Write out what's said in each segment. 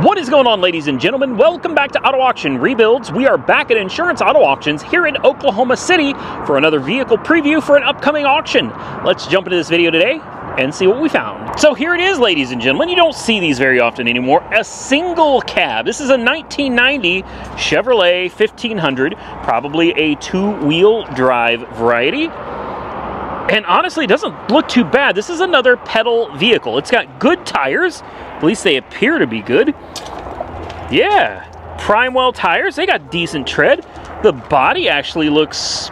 What is going on, ladies and gentlemen? Welcome back to Auto Auction Rebuilds. We are back at Insurance Auto Auctions here in Oklahoma City for another vehicle preview for an upcoming auction. Let's jump into this video today and see what we found. So here it is, ladies and gentlemen. You don't see these very often anymore. A single cab. This is a 1990 Chevrolet 1500, probably a two-wheel drive variety. And honestly, it doesn't look too bad. This is another pedal vehicle. It's got good tires. At least they appear to be good. Yeah, Primewell tires. They got decent tread. The body actually looks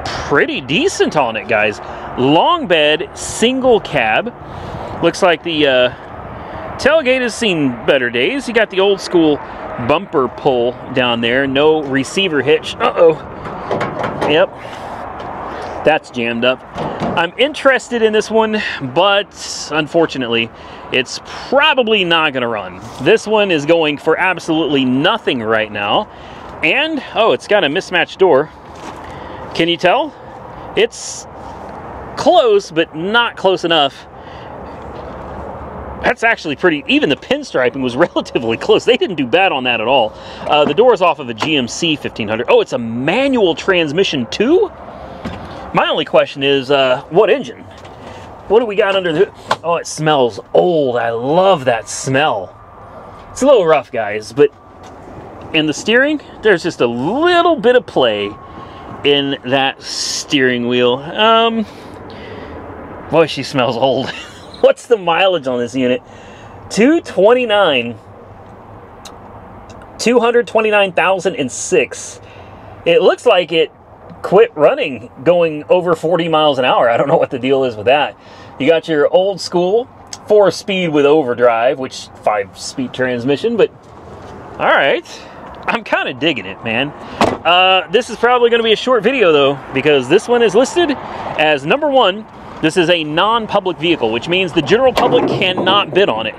pretty decent on it, guys. Long bed, single cab. Looks like the tailgate has seen better days. You got the old school bumper pull down there. No receiver hitch. Uh-oh. Yep. That's jammed up. I'm interested in this one, but unfortunately, it's probably not going to run. This one is going for absolutely nothing right now. And, oh, it's got a mismatched door. Can you tell? It's close, but not close enough. That's actually pretty, even the pinstriping was relatively close. They didn't do bad on that at all. The door is off of a GMC 1500. Oh, it's a manual transmission too? My only question is, what engine? What do we got under the hood? Oh, it smells old. I love that smell. It's a little rough, guys, but in the steering, there's just a little bit of play in that steering wheel. Boy, she smells old. What's the mileage on this unit? 229,006. It looks like it quit running going over 40 miles an hour. I don't know what the deal is with that. You got your old school 4-speed with overdrive, which 5-speed transmission, but all right. I'm kind of digging it, man. This is probably going to be a short video though, because this one is listed as number 1. This is a non-public vehicle, which means the general public cannot bid on it.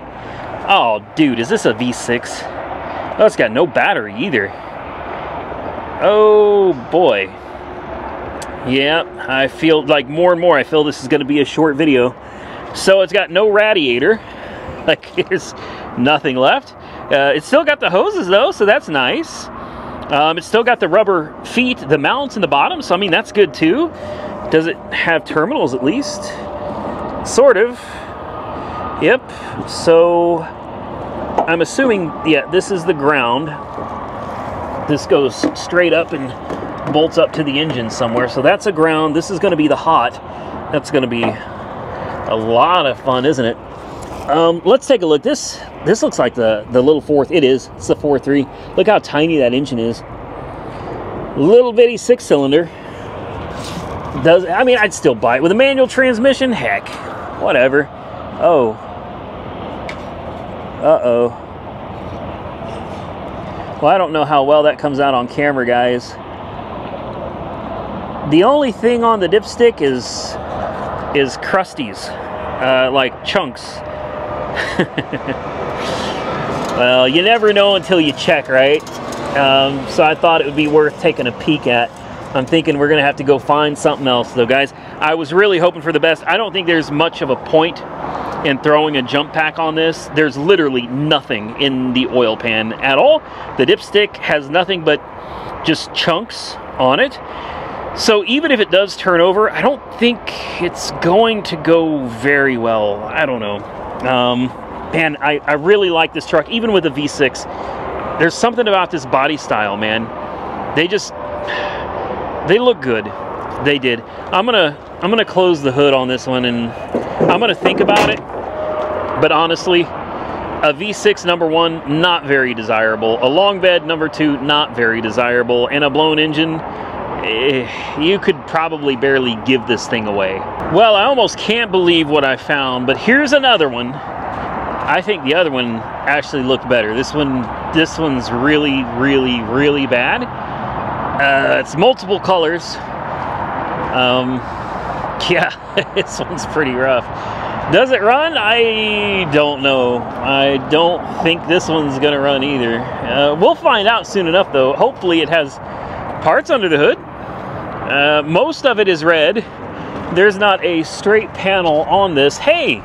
Oh, dude, is this a V6? Oh, it's got no battery either. Oh, boy. Yeah, I feel like more and more I feel this is going to be a short video. So it's got no radiator. Like, there's nothing left. It's still got the hoses, though, so that's nice. It's still got the rubber feet, the mounts in the bottom, so I mean, that's good, too. Does it have terminals, at least? Sort of. Yep. So, I'm assuming, yeah, this is the ground. This goes straight up and bolts up to the engine somewhere. So that's a ground. This is going to be the hot. That's going to be a lot of fun, isn't it? Let's take a look. This looks like the little 4. It is. It's the 4.3. Look how tiny that engine is. Little bitty 6-cylinder. I mean, I'd still buy it with a manual transmission. Heck, whatever. Oh. Uh-oh. Well, I don't know how well that comes out on camera, guys. The only thing on the dipstick is crusties, like chunks. Well, you never know until you check, right? So I thought it would be worth taking a peek at. I'm thinking we're gonna have to go find something else, though, guys. I was really hoping for the best. I don't think there's much of a point in throwing a jump pack on this. There's literally nothing in the oil pan at all. The dipstick has nothing but just chunks on it. So even if it does turn over, I don't think it's going to go very well. I don't know. Man, I really like this truck, even with a V6. There's something about this body style, man. They look good. They did. I'm gonna close the hood on this one, and I'm gonna think about it. But honestly, a V6 number 1, not very desirable. A long bed number 2, not very desirable. And a blown engine, you could probably barely give this thing away. Well, I almost can't believe what I found, but here's another one. I think the other one actually looked better. This one's really, really, really bad. It's multiple colors. Yeah, this one's pretty rough. Does it run? I don't know. I don't think this one's gonna run either. We'll find out soon enough, though. Hopefully it has parts under the hood. Most of it is red. There's not a straight panel on this. Hey,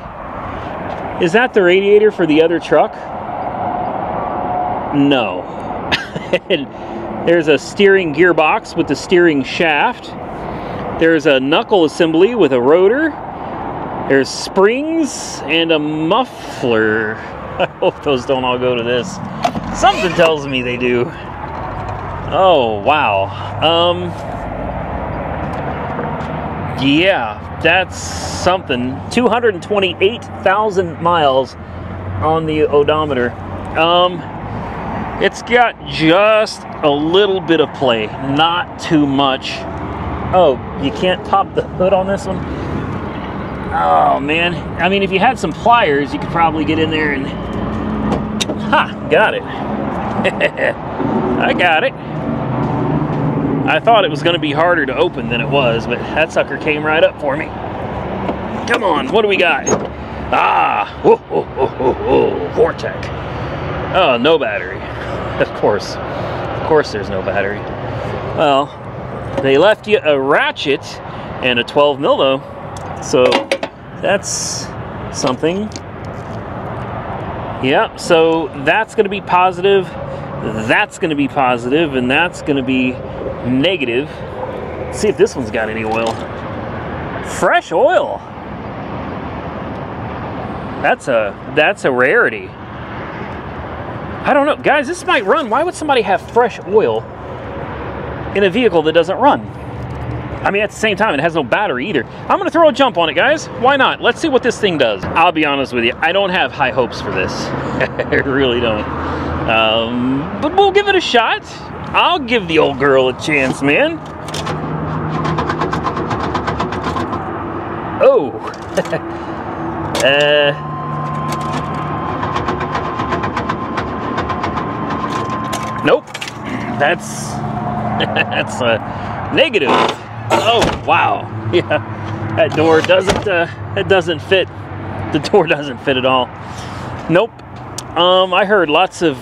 is that the radiator for the other truck? No. There's a steering gearbox with the steering shaft. There's a knuckle assembly with a rotor. There's springs and a muffler. I hope those don't all go to this. Something tells me they do. Oh, wow. Yeah, that's something. 228,000 miles on the odometer. It's got just a little bit of play, not too much. Oh, you can't pop the hood on this one? Oh, man. I mean, if you had some pliers, you could probably get in there and... Ha! Got it. I got it. I thought it was going to be harder to open than it was, but that sucker came right up for me. Come on, what do we got? Ah! Whoa, whoa, whoa, whoa, whoa. Vortec. Oh, no battery. Of course there's no battery. Well, they left you a ratchet and a 12 mil though, so that's something. Yeah, so that's going to be positive, that's going to be positive, and that's going to be negative. Let's see if this one's got any oil. Fresh oil. That's a rarity. I don't know, guys, this might run. Why would somebody have fresh oil in a vehicle that doesn't run? I mean, at the same time, it has no battery either. I'm gonna throw a jump on it, guys. Why not? Let's see what this thing does. I'll be honest with you, I don't have high hopes for this. I really don't. But we'll give it a shot. I'll give the old girl a chance, man. Oh. Nope. That's a negative. Oh, wow. Yeah. That door doesn't it doesn't fit. The door doesn't fit at all. Nope. I heard lots of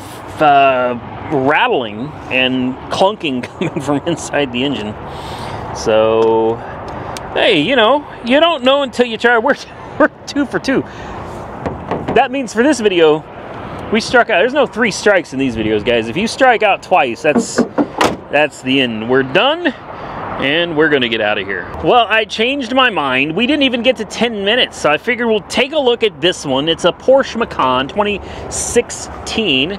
rattling and clunking coming from inside the engine. So, hey, you know, you don't know until you try. We're 2 for 2. That means for this video, we struck out. There's no 3 strikes in these videos, guys. If you strike out twice, that's the end. We're done, and we're gonna get out of here. Well, I changed my mind. We didn't even get to 10 minutes, so I figured we'll take a look at this one. It's a Porsche Macan 2016.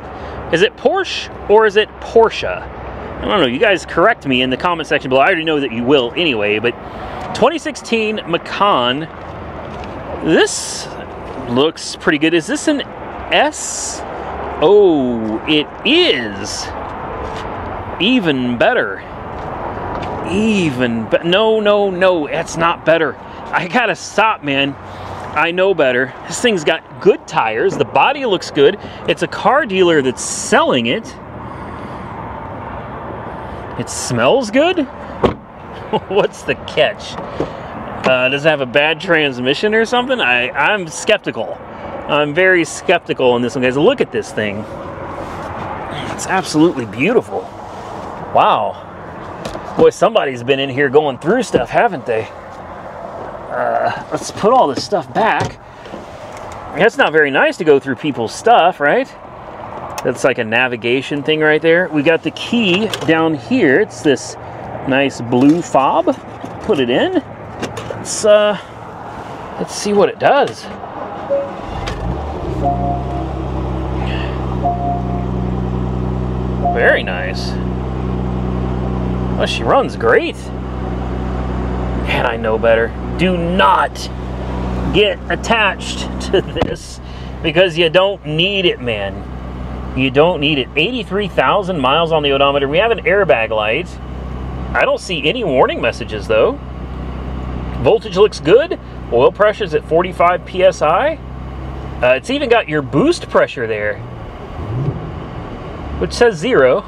Is it Porsche or is it Porsche? I don't know. You guys correct me in the comment section below. I already know that you will anyway, but 2016 Macan. This looks pretty good. Is this an S? Oh, it is. Even better. No, it's not better. I gotta stop, man. I know better. This thing's got good tires. The body looks good. It's a car dealer that's selling it. It smells good? What's the catch? Does it have a bad transmission or something? I'm skeptical. I'm very skeptical on this one, guys. Look at this thing. It's absolutely beautiful. Wow. Boy, somebody's been in here going through stuff, haven't they? Let's put all this stuff back. That's not very nice to go through people's stuff, right? That's like a navigation thing right there. We got the key down here. It's this nice blue fob. Put it in. Let's see what it does. Very nice. Well, she runs great. Man, I know better. Do not get attached to this because you don't need it, man. You don't need it. 83,000 miles on the odometer. We have an airbag light. I don't see any warning messages, though. Voltage looks good. Oil pressure's at 45 PSI. It's even got your boost pressure there, which says 0.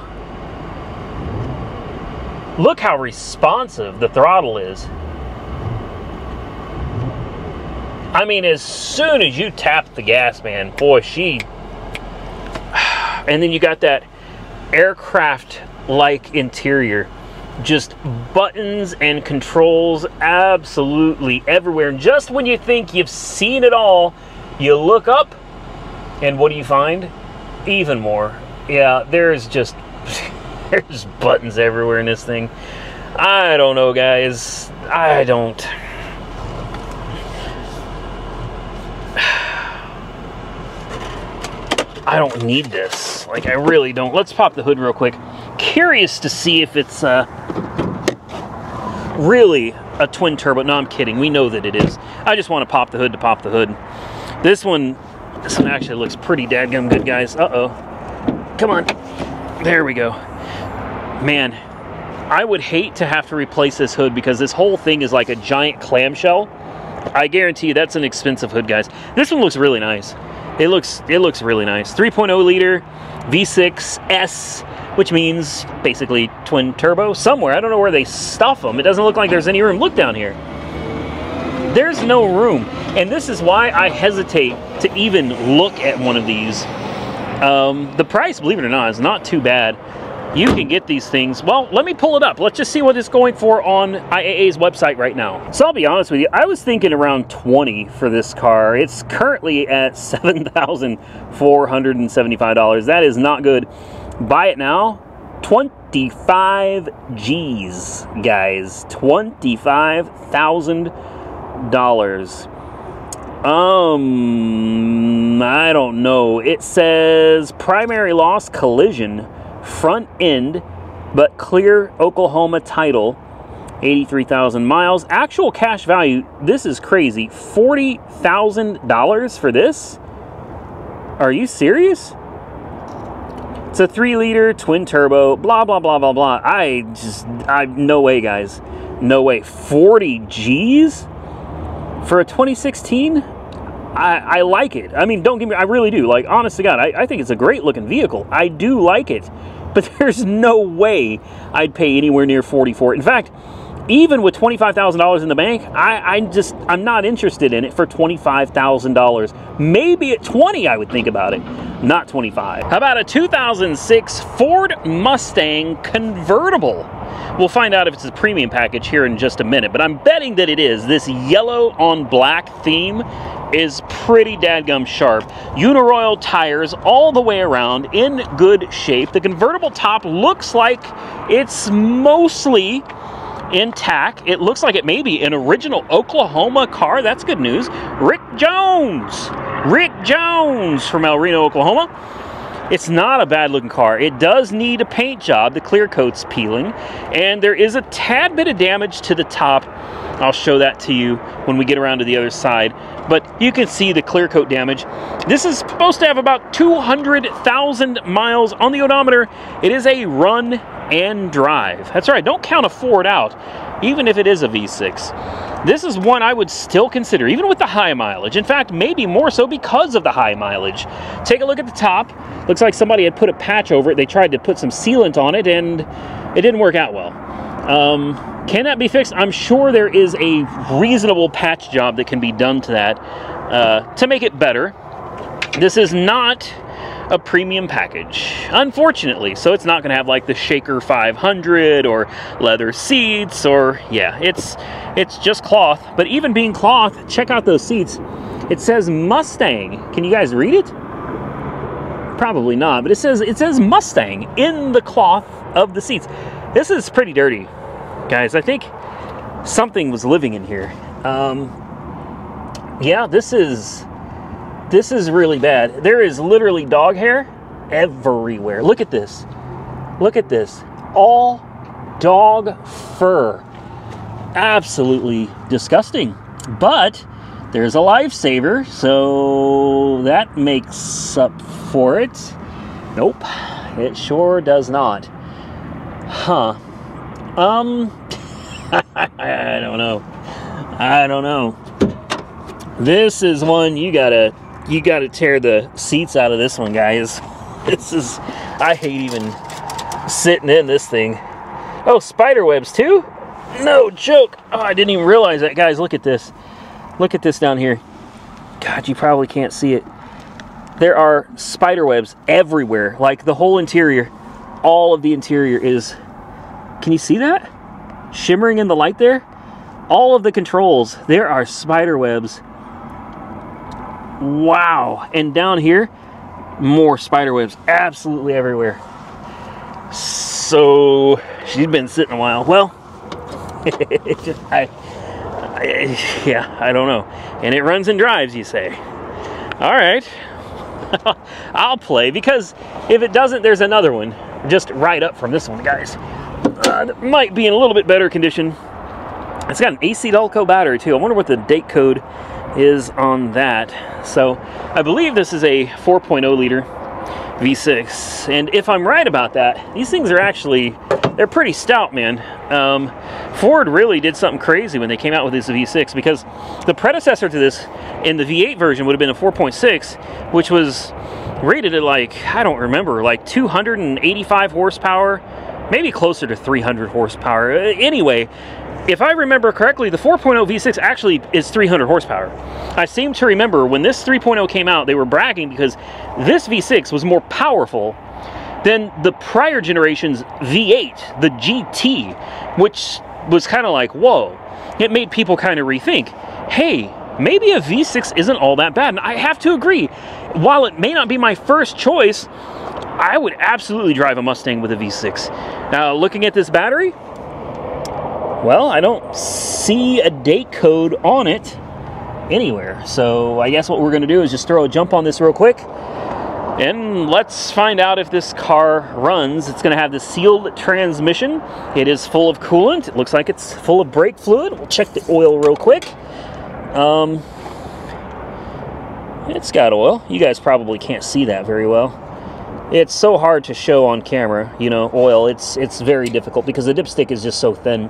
Look how responsive the throttle is. I mean, as soon as you tap the gas, man, boy, she... And then you got that aircraft-like interior. Just buttons and controls absolutely everywhere. And just when you think you've seen it all, you look up, and what do you find? Even more. Yeah, there's just there's buttons everywhere in this thing. I don't know, guys. I don't need this. Like, I really don't. Let's pop the hood real quick. Curious to see if it's really a twin turbo. No, I'm kidding. We know that it is. I just want to pop the hood to pop the hood. This one actually looks pretty dadgum good, guys. Uh-oh. Come on. There we go. Man, I would hate to have to replace this hood because this whole thing is like a giant clamshell. I guarantee you that's an expensive hood, guys. This one looks really nice. It looks really nice. 3.0 liter V6 S, which means basically twin turbo somewhere. I don't know where they stuff them. It doesn't look like there's any room. Look down here. There's no room. And this is why I hesitate to even look at one of these. The price, believe it or not, is not too bad. You can get these things. Well, let me pull it up. Let's just see what it's going for on IAA's website right now. So I'll be honest with you, I was thinking around 20 for this car. It's currently at $7,475. That is not good. Buy it now, 25 G's, guys. $25,000. I don't know. It says primary loss collision, front end, but clear Oklahoma title, 83,000 miles. Actual cash value, this is crazy, $40,000 for this? Are you serious? It's a 3-liter twin turbo, blah, blah, blah, blah, blah. No way, guys. No way. 40 G's for a 2016? I like it. I mean, don't get me, I really do. Like, honest to God, I think it's a great looking vehicle. I do like it. But there's no way I'd pay anywhere near 40 for it. In fact, even with $25,000 in the bank, I'm not interested in it for $25,000. Maybe at 20 I would think about it, not 25. How about a 2006 Ford Mustang convertible? We'll find out if it's a premium package here in just a minute, but I'm betting that it is. This yellow on black theme is pretty dadgum sharp. Uniroyal tires all the way around, in good shape. The convertible top looks like it's mostly intact. It looks like it may be an original Oklahoma car. That's good news. Rick Jones from El Reno, Oklahoma. It's not a bad looking car. It does need a paint job. The clear coat's peeling, and there is a tad bit of damage to the top. I'll show that to you when we get around to the other side, but you can see the clear coat damage. This is supposed to have about 200,000 miles on the odometer. It is a run and drive. That's right, don't count a Ford out, even if it is a V6. This is one I would still consider, even with the high mileage. In fact, maybe more so because of the high mileage. Take a look at the top. Looks like somebody had put a patch over it. They tried to put some sealant on it, and it didn't work out well. Can that be fixed? I'm sure there is a reasonable patch job that can be done to that to make it better. This is not a premium package, unfortunately, so it's not going to have like the Shaker 500 or leather seats, or yeah, it's just cloth. But even being cloth, check out those seats. It says Mustang. Can you guys read it? Probably not, but it says Mustang in the cloth of the seats. This is pretty dirty, guys. I think something was living in here. Yeah, this is really bad. There is literally dog hair everywhere. Look at this. Look at this. All dog fur. Absolutely disgusting. But there's a lifesaver, so that makes up for it. Nope, it sure does not. Huh. I don't know. I don't know. This is one you gotta tear the seats out of this one, guys. This is, I hate even sitting in this thing. Oh, spider webs too? No joke. Oh, I didn't even realize that, guys. Look at this. Look at this down here. God, you probably can't see it. There are spider webs everywhere. Like the whole interior, all of the interior is, can you see that? Shimmering in the light there? All of the controls, there are spider webs. Wow. And down here, More spider webs absolutely everywhere. So she's been sitting a while. Well, yeah, I don't know. And it runs and drives, you say. All right. I'll play, because if it doesn't, there's another one just right up from this one, guys. That might be in a little bit better condition. It's got an AC Delco battery too. I wonder what the date code is on that. So I believe this is a 4.0 liter V6, and if I'm right about that, these things are actually, they're pretty stout, man. Ford really did something crazy when they came out with this V6, because the predecessor to this in the V8 version would have been a 4.6, which was rated at, like, I don't remember, like 285 horsepower, maybe closer to 300 horsepower. Anyway, if I remember correctly, the 4.0 V6 actually is 300 horsepower. I seem to remember when this 3.0 came out, they were bragging because this V6 was more powerful than the prior generation's V8, the GT, which was kind of like, whoa. It made people kind of rethink, hey, maybe a V6 isn't all that bad. And I have to agree, while it may not be my first choice, I would absolutely drive a Mustang with a V6. Now, looking at this battery, well, I don't see a date code on it anywhere. So I guess what we're going to do is just throw a jump on this real quick, and let's find out if this car runs. It's going to have the sealed transmission. It is full of coolant. It looks like it's full of brake fluid. We'll check the oil real quick. It's got oil. You guys probably can't see that very well. It's so hard to show on camera, you know, oil. It's very difficult because the dipstick is just so thin.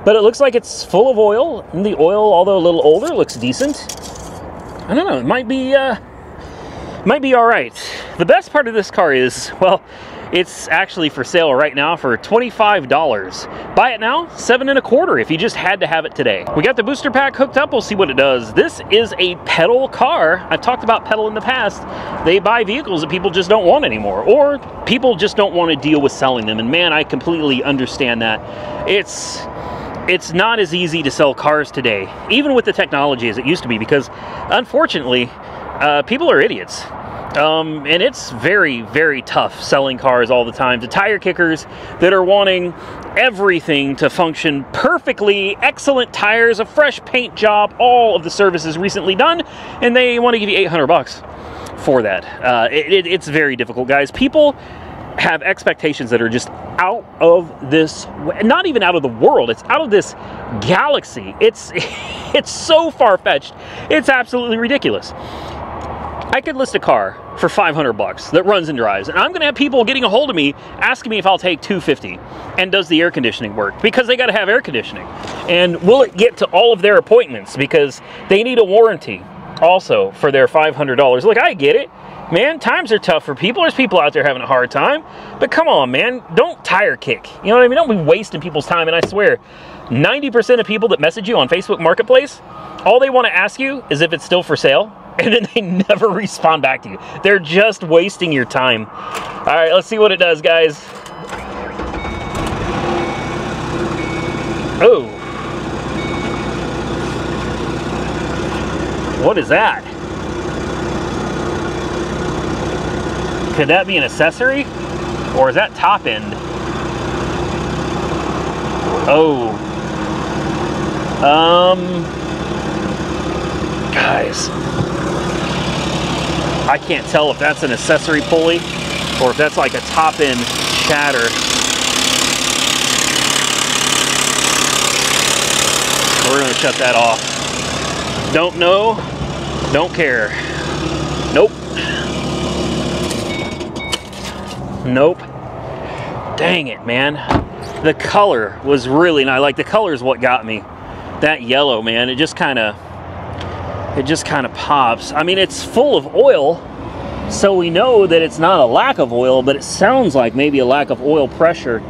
But it looks like it's full of oil, and the oil, although a little older, looks decent. I don't know, it might be all right. The best part of this car is, well, it's actually for sale right now for $25. Buy it now, $7.25 if you just had to have it today. We got the booster pack hooked up. We'll see what it does. This is a pedal car. I've talked about pedal in the past. They buy vehicles that people just don't want anymore, or people just don't want to deal with selling them. And man, I completely understand that. It's not as easy to sell cars today, even with the technology, as it used to be, because unfortunately, people are idiots. And it's very, very tough selling cars all the time to tire kickers that are wanting everything to function perfectly, excellent tires, a fresh paint job, all of the services recently done, and they want to give you 800 bucks for that. It's very difficult, guys. People have expectations that are just out of this, not even out of the world, it's out of this galaxy. It's so far-fetched, it's absolutely ridiculous. I could list a car for 500 bucks that runs and drives, and I'm gonna have people getting a hold of me asking me if I'll take 250, and does the air conditioning work? Because they gotta have air conditioning. And will it get to all of their appointments? Because they need a warranty also for their $500. Look, I get it. Man, times are tough for people. There's people out there having a hard time. But come on, man, don't tire kick. You know what I mean? Don't be wasting people's time. And I swear, 90% of people that message you on Facebook Marketplace, all they want to ask you is if it's still for sale. And then they never respond back to you. They're just wasting your time. All right, let's see what it does, guys. Oh. What is that? Could that be an accessory? Or is that top end? Oh. Guys, I can't tell if that's an accessory pulley or if that's like a top end shatter. We're gonna shut that off. Don't know, don't care. Nope. Nope. Dang it, man. The color was really nice. Like, the color is what got me. That yellow, man, it just kind of pops. I mean, it's full of oil, so we know that it's not a lack of oil, but it sounds like maybe a lack of oil pressure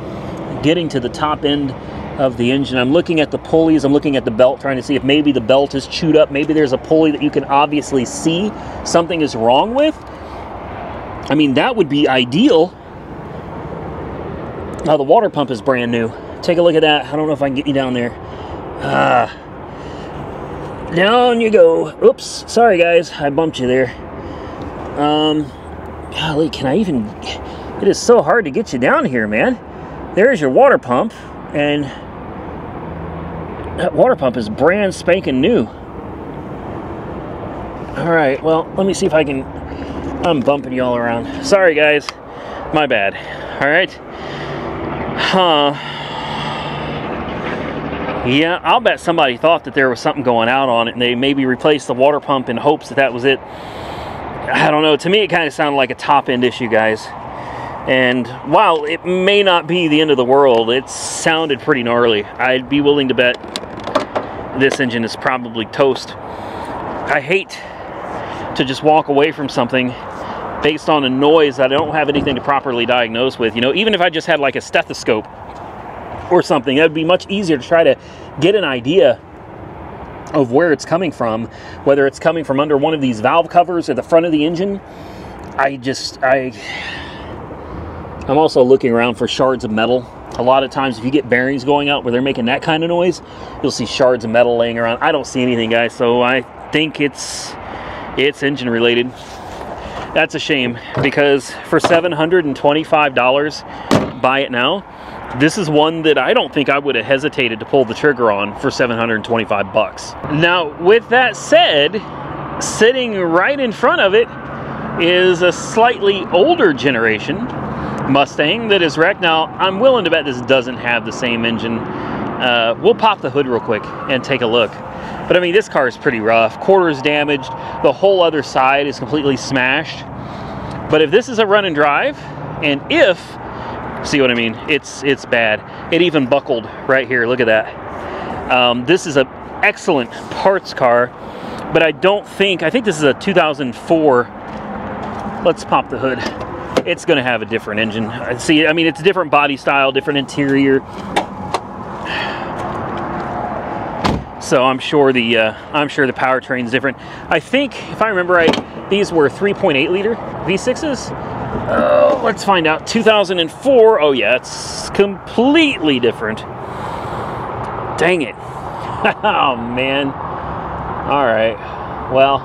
getting to the top end of the engine. I'm looking at the pulleys, I'm looking at the belt, trying to see if maybe the belt is chewed up. Maybe there's a pulley that you can obviously see something is wrong with. I mean, that would be ideal. Oh, the water pump is brand new. Take a look at that. I don't know if I can get you down there. Down you go. Oops, sorry guys, I bumped you there. golly, can I even, it is so hard to get you down here, man. There's your water pump, and that water pump is brand spanking new. All right, well, let me see if I can, I'm bumping you all around. Sorry, guys, my bad. All right. Yeah, I'll bet somebody thought that there was something going out on it, and they maybe replaced the water pump in hopes that that was it. I don't know. To me, it kind of sounded like a top-end issue, guys. And while it may not be the end of the world, it sounded pretty gnarly. I'd be willing to bet this engine is probably toast. I hate to just walk away from something based on a noise that I don't have anything to properly diagnose with. You know, even if I just had like a stethoscope or something, that'd be much easier to try to get an idea of where it's coming from, whether it's coming from under one of these valve covers or the front of the engine. I'm also looking around for shards of metal. A lot of times if you get bearings going out where they're making that kind of noise, you'll see shards of metal laying around. I don't see anything, guys, so I think it's engine related. That's a shame, because for $725, buy it now. This is one that I don't think I would have hesitated to pull the trigger on for 725 bucks. Now, with that said, sitting right in front of it is a slightly older generation Mustang that is wrecked. Now, I'm willing to bet this doesn't have the same engine. We'll pop the hood real quick and take a look. But I mean, this car is pretty rough. Quarters damaged. The whole other side is completely smashed. But if this is a run and drive, and if, see what I mean? It's bad. It even buckled right here. Look at that. This is an excellent parts car, but I think this is a 2004. Let's pop the hood. It's going to have a different engine. See, I mean, it's a different body style, different interior. So I'm sure the powertrain is different. I think, if I remember right, these were 3.8 liter V6s. Let's find out. 2004. Oh yeah, it's completely different. Dang it. Oh man. All right. Well,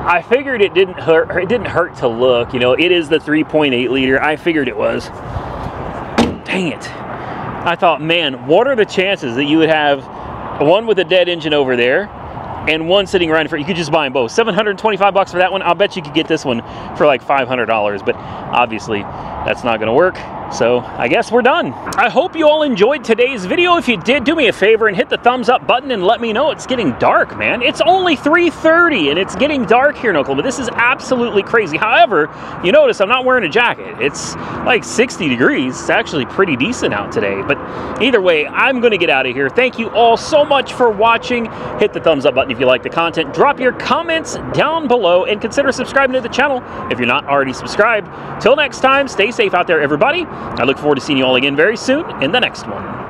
I figured it didn't hurt. It didn't hurt to look. You know, it is the 3.8 liter. I figured it was. Dang it. I thought, man, what are the chances that you would have one with a dead engine over there and one sitting right in front? You could just buy them both. 725 bucks for that one. I'll bet you could get this one for like $500, but obviously that's not going to work. So I guess we're done. I hope you all enjoyed today's video. If you did, do me a favor and hit the thumbs up button and let me know. It's getting dark, man. It's only 3:30 and it's getting dark here in Oklahoma. This is absolutely crazy. However, you notice I'm not wearing a jacket. It's like 60 degrees. It's actually pretty decent out today. But either way, I'm going to get out of here. Thank you all so much for watching. Hit the thumbs up button if you like the content. Drop your comments down below and consider subscribing to the channel if you're not already subscribed. Till next time, stay safe out there, everybody. I look forward to seeing you all again very soon in the next one.